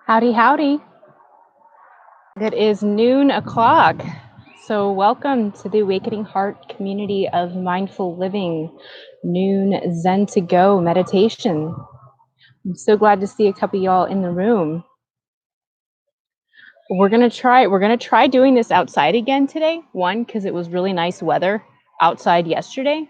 Howdy, howdy. It is noon o'clock. So welcome to the Awakening Heart community of mindful living, noon Zen-to-go meditation. I'm so glad to see a couple of y'all in the room. We're gonna try doing this outside again today. One, because it was really nice weather outside yesterday.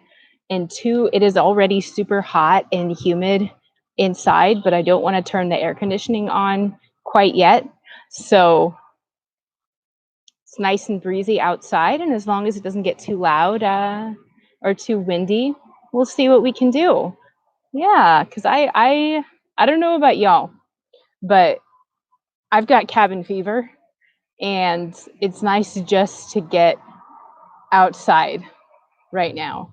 And two, it is already super hot and humid inside, but I don't want to turn the air conditioning on quite yet. So it's nice and breezy outside, and as long as it doesn't get too loud or too windy, we'll see what we can do. Yeah, because I don't know about y'all, but I've got cabin fever, and it's nice just to get outside right now.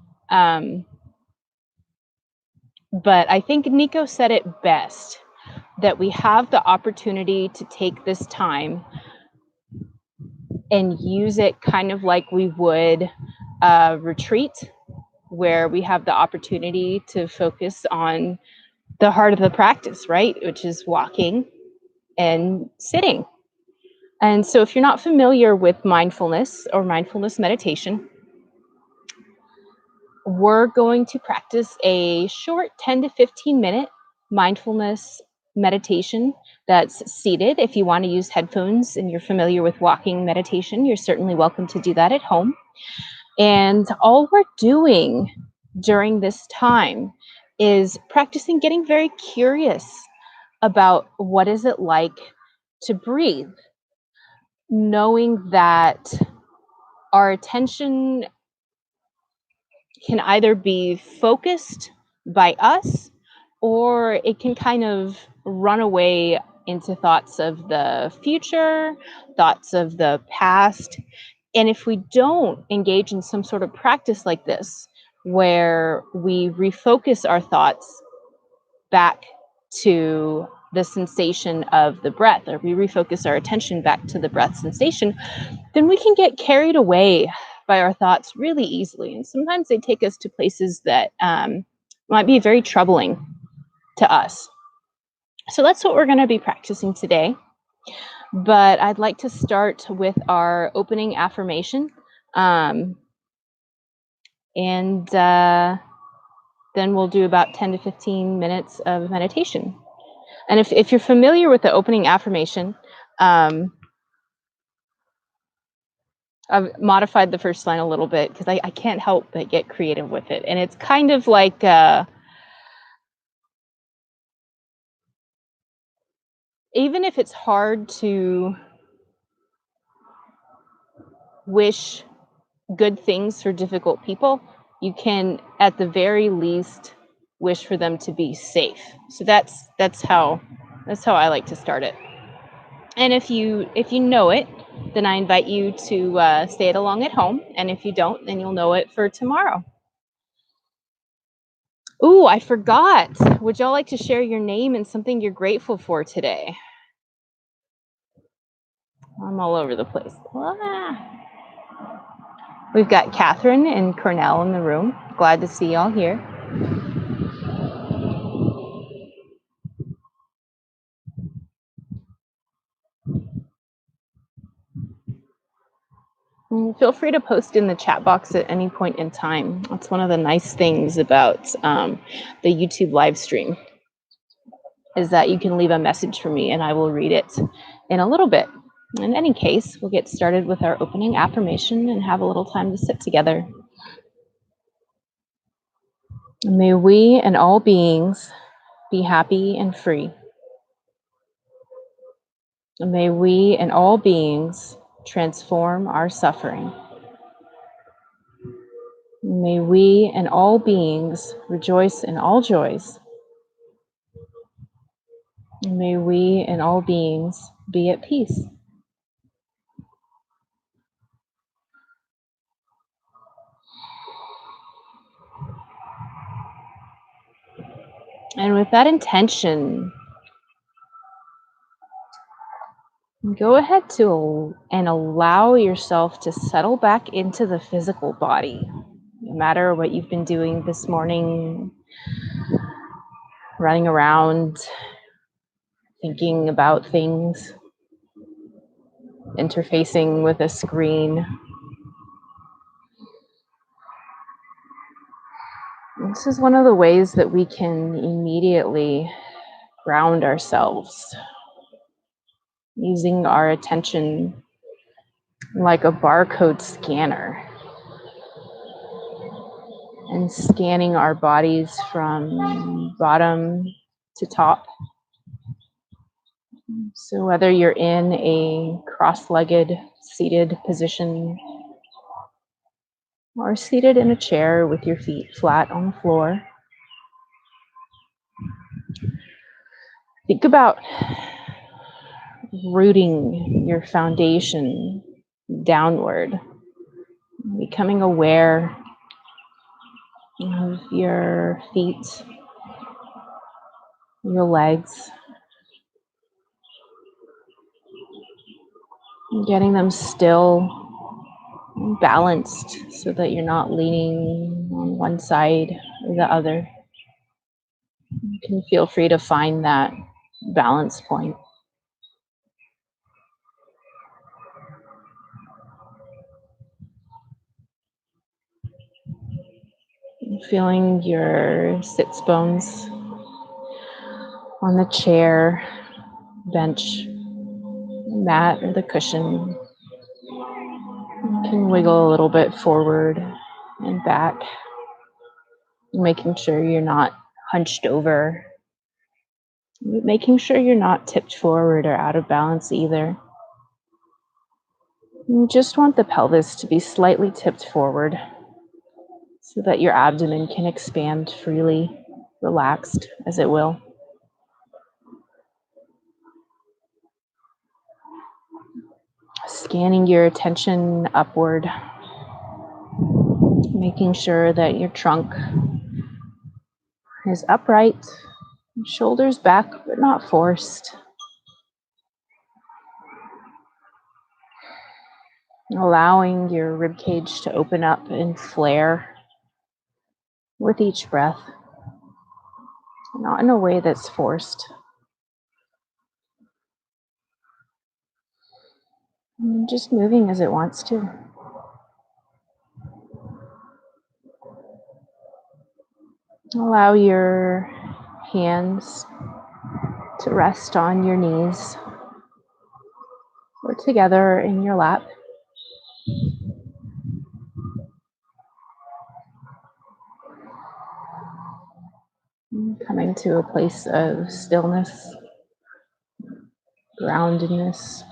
But I think Nico said it best, that we have the opportunity to take this time and use it kind of like we would a retreat, where we have the opportunity to focus on the heart of the practice, right? Which is walking and sitting. And so if you're not familiar with mindfulness or mindfulness meditation, we're going to practice a short 10 to 15 minute mindfulness meditation that's seated. If you want to use headphones and you're familiar with walking meditation, you're certainly welcome to do that at home. And all we're doing during this time is practicing getting very curious about what is it like to breathe, knowing that our attention can either be focused by us, or it can kind of run away into thoughts of the future, thoughts of the past. And if we don't engage in some sort of practice like this, where we refocus our thoughts back to the sensation of the breath, or we refocus our attention back to the breath sensation, then we can get carried away by our thoughts really easily. And sometimes they take us to places that might be very troubling to us. So that's what we're going to be practicing today. But I'd like to start with our opening affirmation. And then we'll do about 10 to 15 minutes of meditation. And if you're familiar with the opening affirmation, I've modified the first line a little bit because I can't help but get creative with it. And it's kind of like even if it's hard to wish good things for difficult people, you can at the very least wish for them to be safe. So that's how I like to start it. And if you know it, then I invite you to say it along at home. And if you don't, then you'll know it for tomorrow. Ooh, I forgot. Would y'all like to share your name and something you're grateful for today? I'm all over the place. We've got Catherine and Cornell in the room. Glad to see y'all here. And feel free to post in the chat box at any point in time. That's one of the nice things about the YouTube live stream, is that you can leave a message for me and I will read it in a little bit. In any case, we'll get started with our opening affirmation and have a little time to sit together. May we and all beings be happy and free. May we and all beings transform our suffering. May we and all beings rejoice in all joys. May we and all beings be at peace. And with that intention, go ahead and allow yourself to settle back into the physical body. No matter what you've been doing this morning, running around, thinking about things, interfacing with a screen. This is one of the ways that we can immediately ground ourselves, using our attention like a barcode scanner and scanning our bodies from bottom to top. So whether you're in a cross-legged seated position or seated in a chair with your feet flat on the floor, think about rooting your foundation downward, becoming aware of your feet, your legs, getting them still, balanced so that you're not leaning on one side or the other. You can feel free to find that balance point. Feeling your sits bones on the chair, bench, mat, or the cushion. You can wiggle a little bit forward and back, making sure you're not hunched over, making sure you're not tipped forward or out of balance either. You just want the pelvis to be slightly tipped forward so that your abdomen can expand freely, relaxed as it will. Scanning your attention upward, making sure that your trunk is upright, shoulders back but not forced. Allowing your ribcage to open up and flare with each breath, not in a way that's forced. And just moving as it wants to. Allow your hands to rest on your knees or together in your lap. Coming to a place of stillness, groundedness.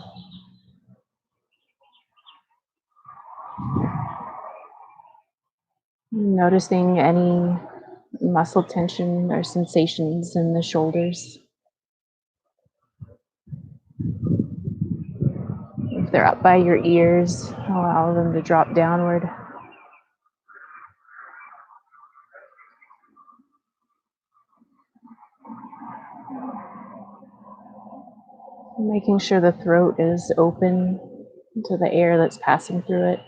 Noticing any muscle tension or sensations in the shoulders. If they're up by your ears, allow them to drop downward. Making sure the throat is open to the air that's passing through it.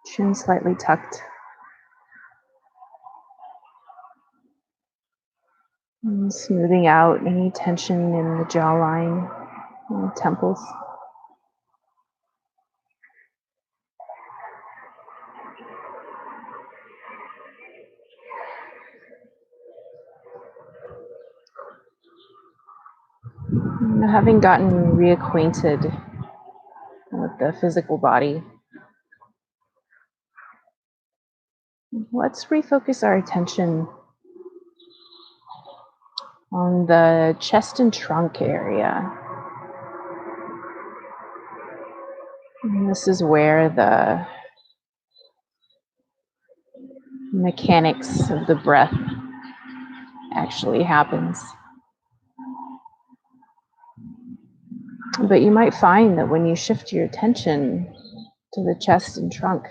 Chin slightly tucked. And smoothing out any tension in the jawline and the temples. Having gotten reacquainted with the physical body, let's refocus our attention on the chest and trunk area. And this is where the mechanics of the breath actually happens. But you might find that when you shift your attention to the chest and trunk,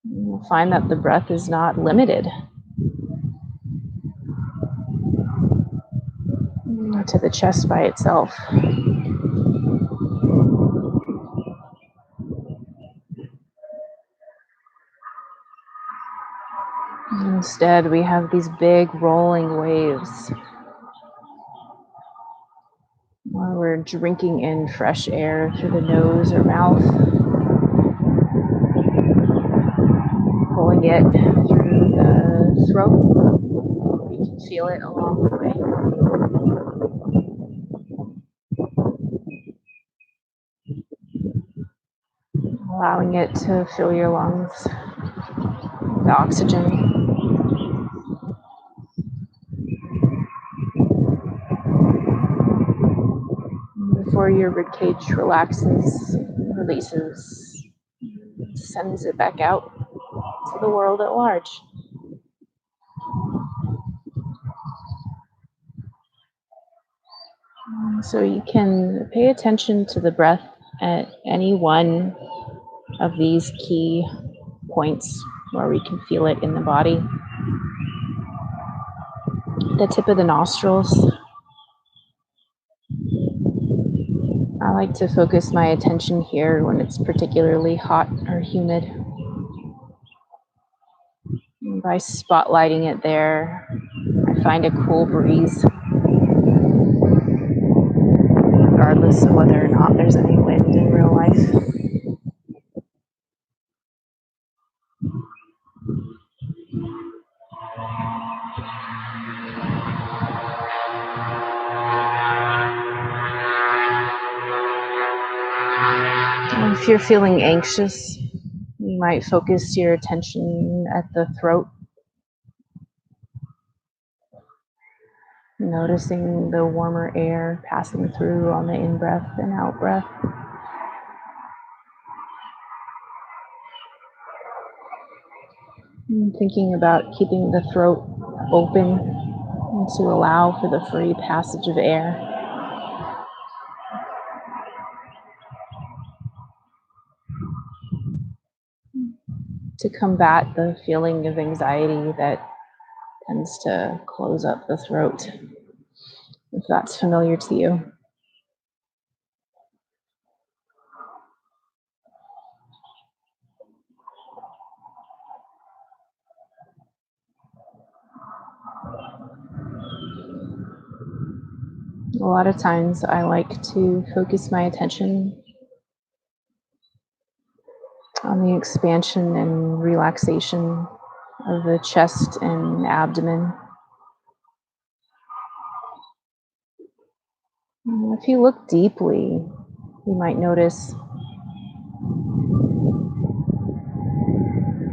you'll find that the breath is not limited to the chest by itself. Instead, we have these big rolling waves we're drinking in fresh air through the nose or mouth, pulling it through the throat. You can feel it along the way. Allowing it to fill your lungs with oxygen. Before your ribcage relaxes, releases, sends it back out to the world at large. So you can pay attention to the breath at any one of these key points where we can feel it in the body. The tip of the nostrils. I like to focus my attention here when it's particularly hot or humid. And by spotlighting it there, I find a cool breeze, regardless of whether or not there's any wind in real life. And if you're feeling anxious, you might focus your attention at the throat, noticing the warmer air passing through on the in-breath and out-breath. And thinking about keeping the throat open and to allow for the free passage of air. To combat the feeling of anxiety that tends to close up the throat, if that's familiar to you. A lot of times I like to focus my attention on the expansion and relaxation of the chest and abdomen. And if you look deeply, you might notice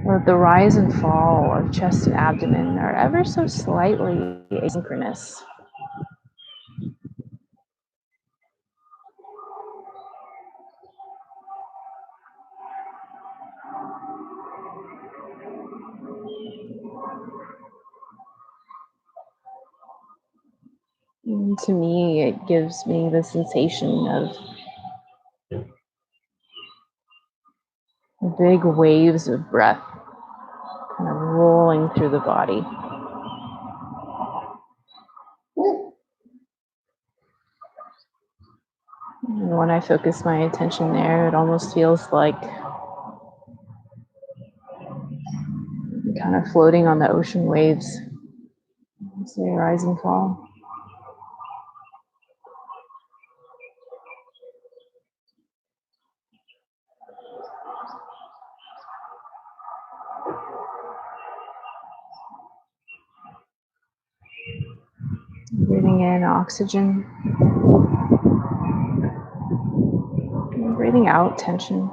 that the rise and fall of chest and abdomen are ever so slightly asynchronous. And to me, it gives me the sensation of big waves of breath kind of rolling through the body. And when I focus my attention there, it almost feels like kind of floating on the ocean waves as they rise and fall. Breathing in oxygen, and breathing out tension.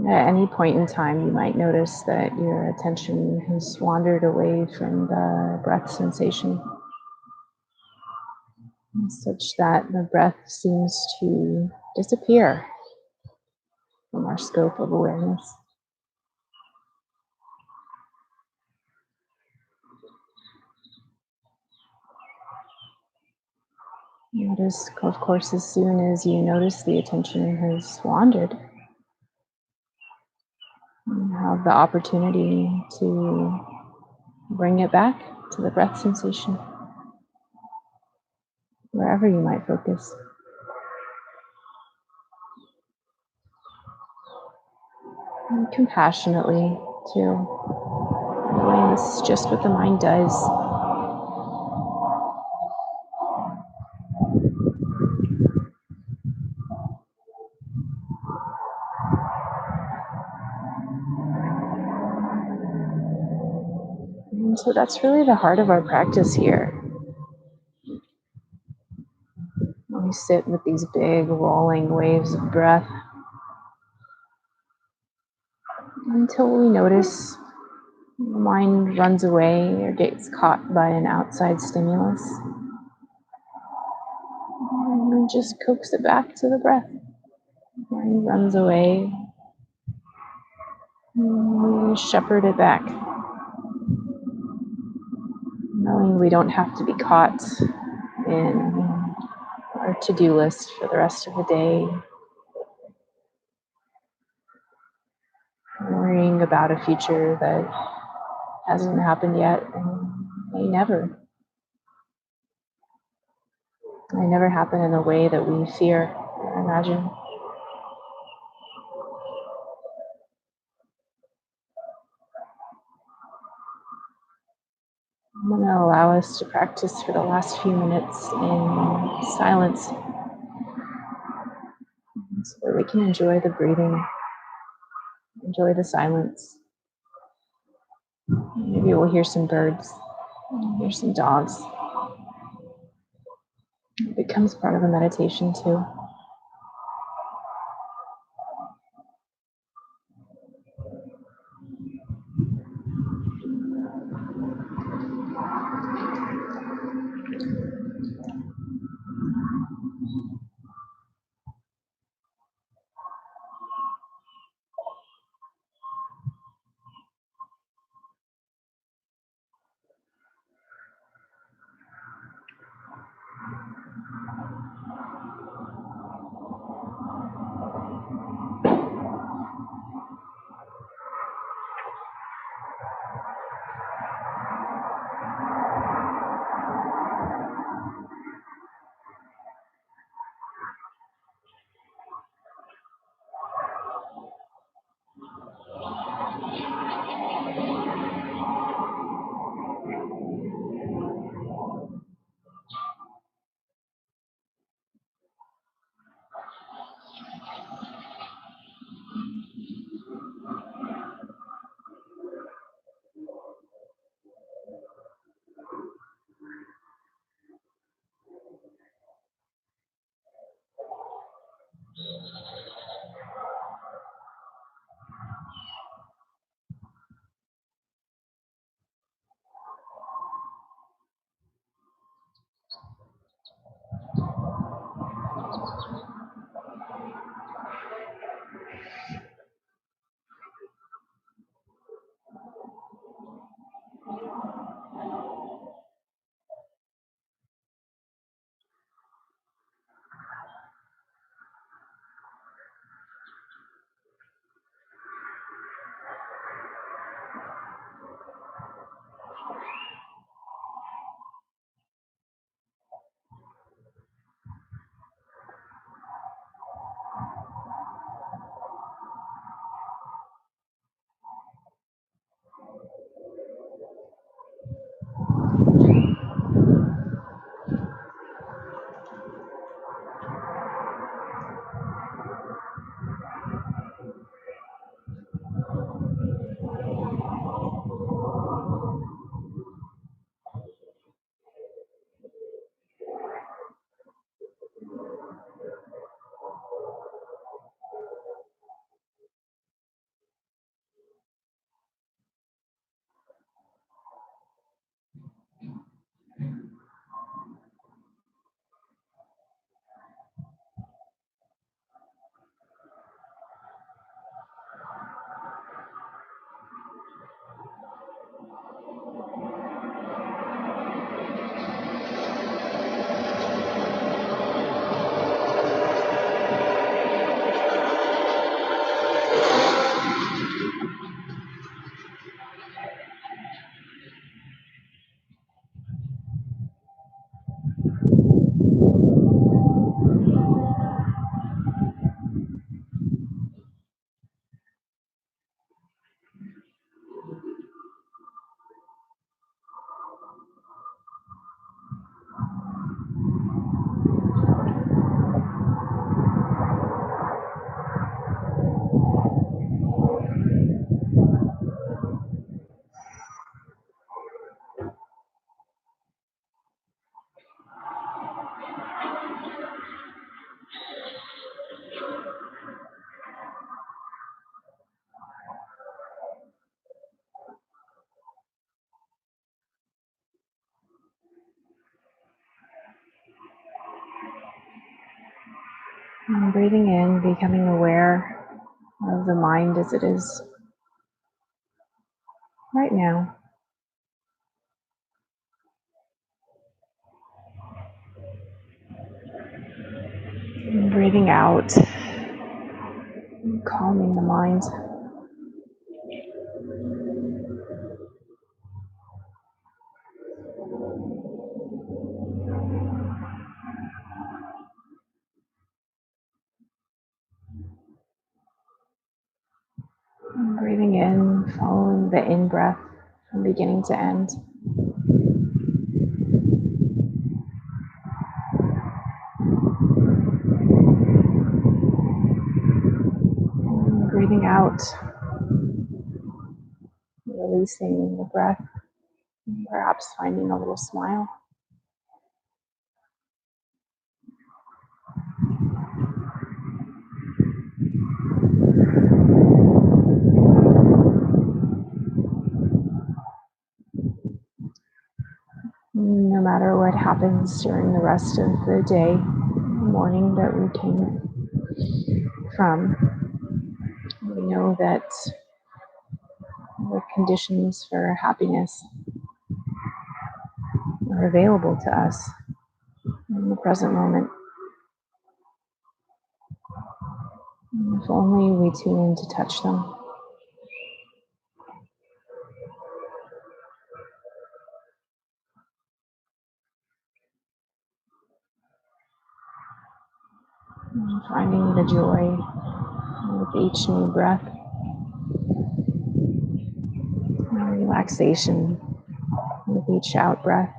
At any point in time, you might notice that your attention has wandered away from the breath sensation, such that the breath seems to disappear from our scope of awareness. Notice, of course, as soon as you notice the attention has wandered, you have the opportunity to bring it back to the breath sensation, wherever you might focus. And compassionately, too, letting It's just what the mind does. And so that's really the heart of our practice here. We sit with these big rolling waves of breath until we notice the mind runs away or gets caught by an outside stimulus. And we just coax it back to the breath. The mind runs away. And we shepherd it back, knowing we don't have to be caught in our to-do list for the rest of the day, worrying about a future that hasn't happened yet and may never happen in the way that we fear or imagine. I'm going to allow us to practice for the last few minutes in silence so that we can enjoy the breathing, enjoy the silence. Maybe we'll hear some birds, hear some dogs. It becomes part of the meditation too. And breathing in, becoming aware of the mind as it is right now. And breathing out, calming the mind. And breathing in, following the in-breath from beginning to end. And breathing out, releasing the breath, perhaps finding a little smile. No matter what happens during the rest of the day, morning that we came from, we know that the conditions for happiness are available to us in the present moment. If only we tune in to touch them. And finding the joy with each new breath, and relaxation with each out breath.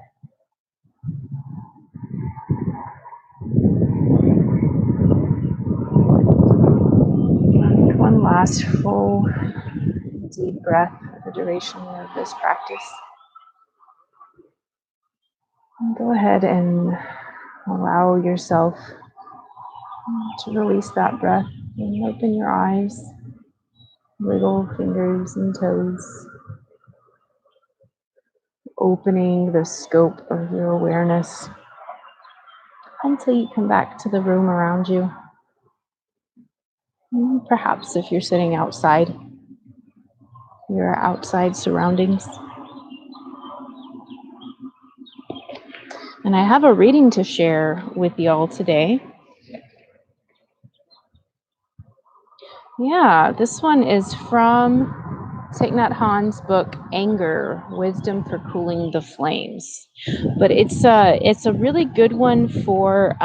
And one last full, deep breath for the duration of this practice. And go ahead and allow yourself to release that breath and open your eyes, wiggle fingers and toes, opening the scope of your awareness until you come back to the room around you. And perhaps if you're sitting outside, your outside surroundings. And I have a reading to share with y'all today. Yeah, this one is from Thich Nhat Hanh's book, Anger, Wisdom for Cooling the Flames. But it's a really good one for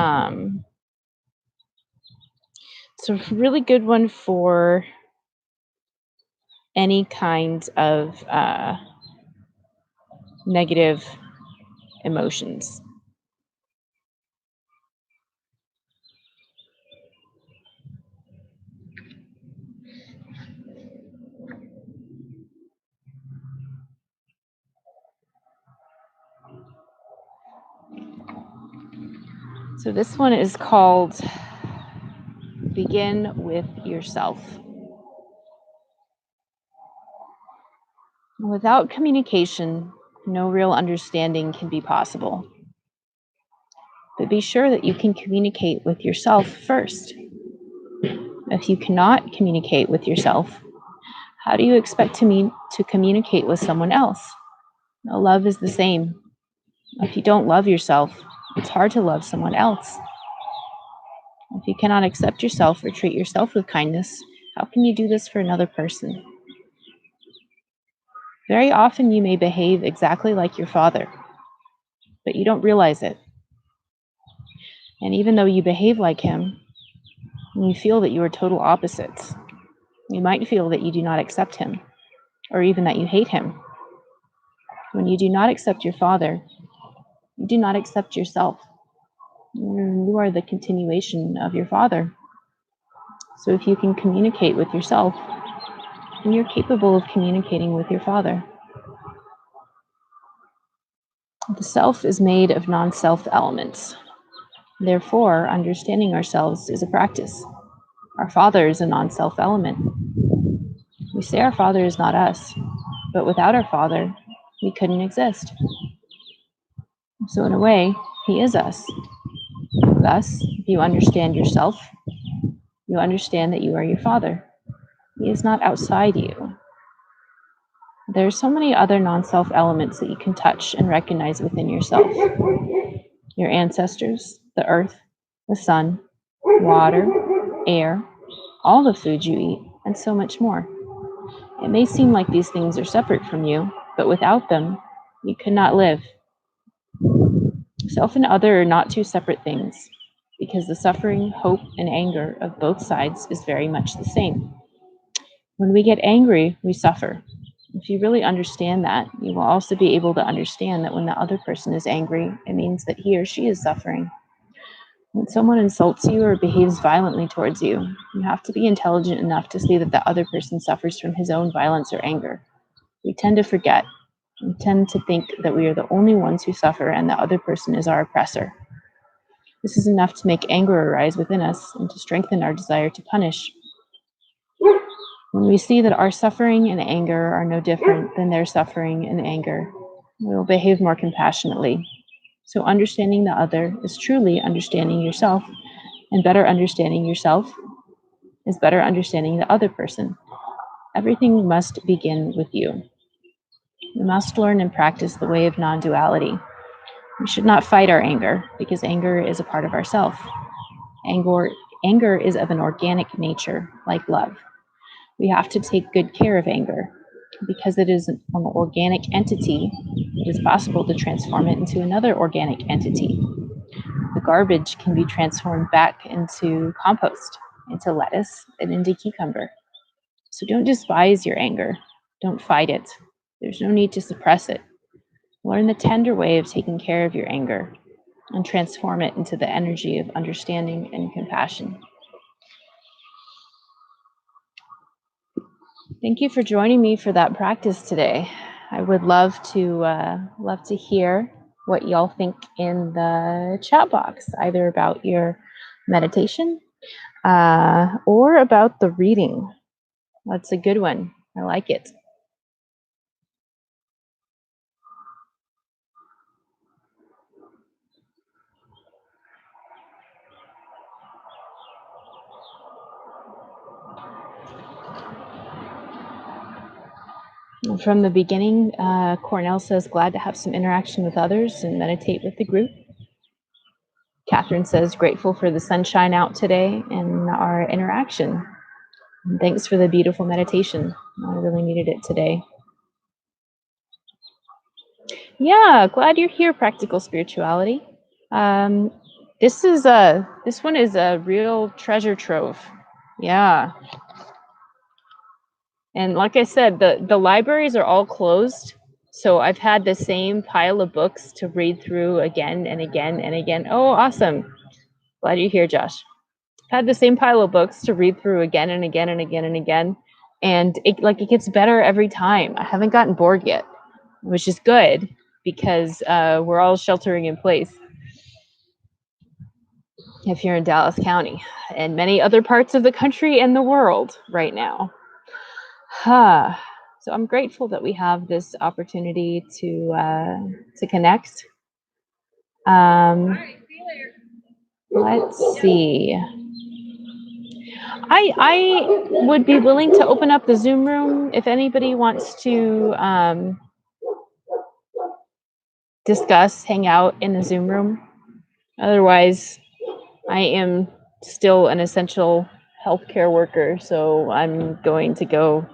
any kind of negative emotions. So this one is called Begin with Yourself. Without communication, no real understanding can be possible. But be sure that you can communicate with yourself first. If you cannot communicate with yourself, how do you expect to communicate with someone else? No, love is the same. If you don't love yourself, it's hard to love someone else. If you cannot accept yourself or treat yourself with kindness, how can you do this for another person? Very often you may behave exactly like your father, but you don't realize it. And even though you behave like him, you feel that you are total opposites. You might feel that you do not accept him, or even that you hate him. When you do not accept your father, you do not accept yourself. You are the continuation of your father. So if you can communicate with yourself, then you're capable of communicating with your father. The self is made of non-self elements. Therefore, understanding ourselves is a practice. Our father is a non-self element. We say our father is not us, but without our father, we couldn't exist. So in a way, he is us. Thus, if you understand yourself, You understand that you are your Father. He is not outside you. There are so many other non-self elements that you can touch and recognize within yourself. Your ancestors, the earth, the sun, water, air, all the food you eat, and so much more. It may seem like these things are separate from you, but without them, you could not live. Self and other are not two separate things, because the suffering, hope, and anger of both sides is very much the same. When we get angry, we suffer. If you really understand that, you will also be able to understand that when the other person is angry, it means that he or she is suffering. When someone insults you or behaves violently towards you, you have to be intelligent enough to see that the other person suffers from his own violence or anger. We tend to forget. We tend to think that we are the only ones who suffer and the other person is our oppressor. This is enough to make anger arise within us and to strengthen our desire to punish. When we see that our suffering and anger are no different than their suffering and anger, we will behave more compassionately. So understanding the other is truly understanding yourself, and better understanding yourself is better understanding the other person. Everything must begin with you. We must learn and practice the way of non-duality. We should not fight our anger, because anger is a part of ourself. Anger is of an organic nature, like love. We have to take good care of anger. Because it is an organic entity, it is possible to transform it into another organic entity. The garbage can be transformed back into compost, into lettuce, and into cucumber. So don't despise your anger. Don't fight it. There's no need to suppress it. Learn the tender way of taking care of your anger and transform it into the energy of understanding and compassion. Thank you for joining me for that practice today. I would love to hear what y'all think in the chat box, either about your meditation or about the reading. That's a good one. I like it. From the beginning, Cornell says, glad to have some interaction with others and meditate with the group. Catherine says, grateful for the sunshine out today and our interaction. And thanks for the beautiful meditation. I really needed it today. Yeah, glad you're here, Practical Spirituality. This one is a real treasure trove. Yeah. And like I said, the libraries are all closed. So I've had the same pile of books to read through again and again and again. Oh, awesome. Glad you're here, Josh. I've had the same pile of books to read through again and again and again and again. And it gets better every time. I haven't gotten bored yet, which is good because we're all sheltering in place if you're in Dallas County and many other parts of the country and the world right now. So I'm grateful that we have this opportunity to connect. Let's see. I would be willing to open up the Zoom room if anybody wants to discuss, hang out in the Zoom room. Otherwise, I am still an essential healthcare worker, so I'm going to go,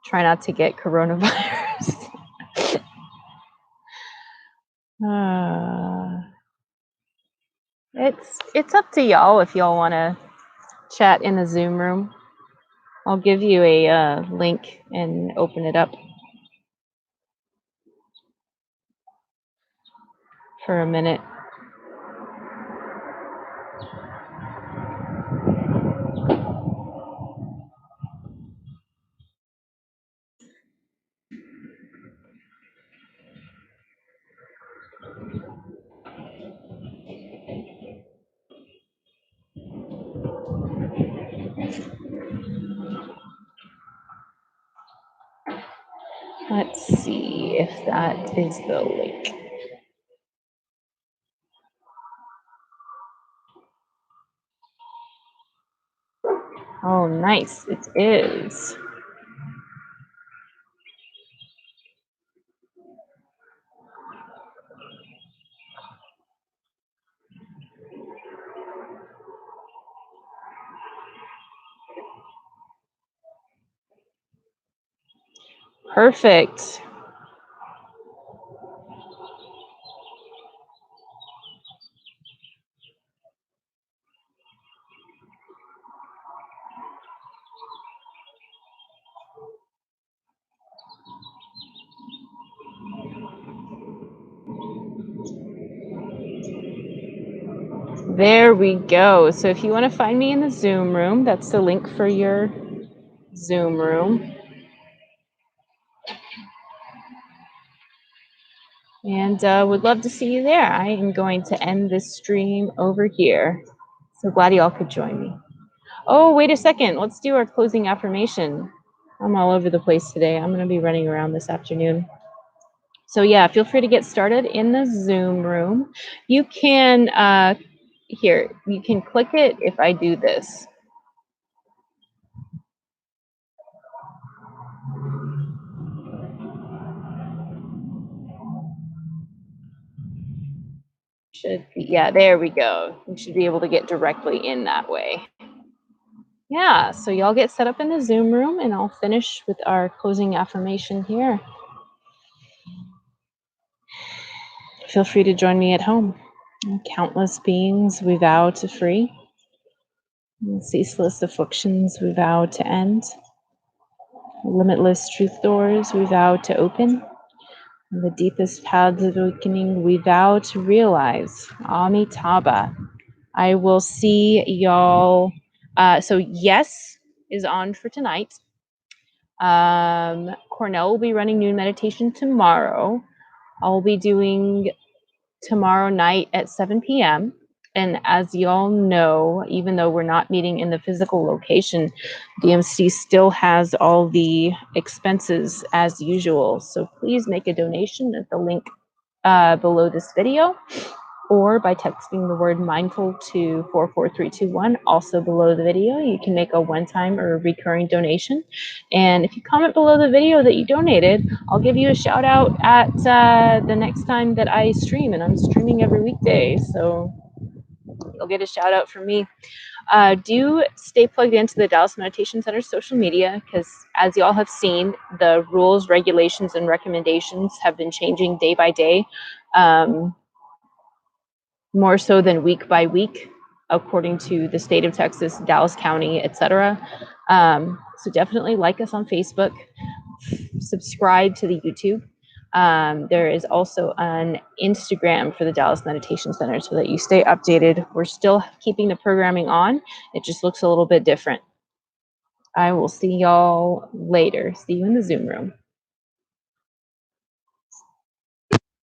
try not to get coronavirus. It's up to y'all if y'all want to chat in the Zoom room. I'll give you a link and open it up for a minute. Let's see if that is the link. Oh, nice. It is. Perfect. There we go. So if you want to find me in the Zoom room, that's the link for your Zoom room. And would love to see you there. I am going to end this stream over here. So glad you all could join me. Oh, wait a second. Let's do our closing affirmation. I'm all over the place today. I'm going to be running around this afternoon. So yeah, feel free to get started in the Zoom room. You can, here, you can click it if I do this. Should be, yeah, there we go. You should be able to get directly in that way. Yeah, so y'all get set up in the Zoom room and I'll finish with our closing affirmation here. Feel free to join me at home. Countless beings we vow to free. Ceaseless afflictions we vow to end. Limitless truth doors we vow to open. The deepest paths of awakening we vow to realize. Amitabha. I will see y'all. So yes is on for tonight. Cornell will be running noon meditation tomorrow. I'll be doing tomorrow night at 7 p.m. And as y'all know, even though we're not meeting in the physical location, DMC still has all the expenses as usual. So please make a donation at the link below this video, or by texting the word mindful to 44321. Also below the video, you can make a one-time or a recurring donation. And if you comment below the video that you donated, I'll give you a shout out at the next time that I stream, and I'm streaming every weekday, so you'll get a shout out from me. Do stay plugged into the Dallas Meditation Center social media, because as you all have seen, the rules, regulations, and recommendations have been changing day by day. More so than week by week, according to the state of Texas, Dallas County, etc. So definitely like us on Facebook, subscribe to the YouTube. There is also an Instagram for the Dallas Meditation Center so that you stay updated. We're still keeping the programming on. It just looks a little bit different. I will see y'all later. See you in the Zoom room.